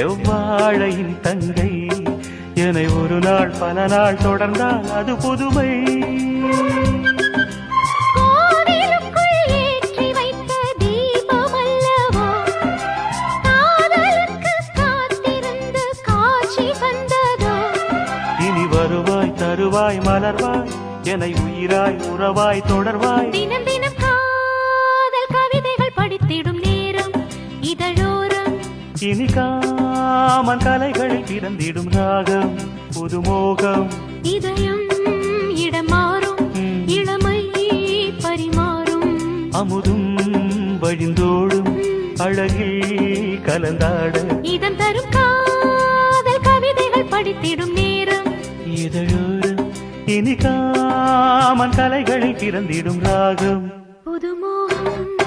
செவ்வாழையின் தங்கை என்னை ஒரு நாள் பல நாள் தொடர்ந்தால் அது புதுமை. இனி வருவாய் தருவாய் மலர்வாய் என்னை உயிராய் உறவாய் தொடர்வாய். தினம் தினம் காதல் கவிதைகள் படித்திடும் நேரம் இதழோரம். இனி காமன் கலைகளில் பிறந்திடும் ராகம் புதுமோகம். இதயம் இடம் மாறும் இளமை பரிமாறும். அமுதும் வழிந்தோடும் அழகில் கலந்தாட இதம் தரும் காதல் கவிதைகள் படித்திடும் நேரம் இதழோரம். இனி காமன் கலைகளில் பிறந்திடும் ராகம் புதுமோகம்.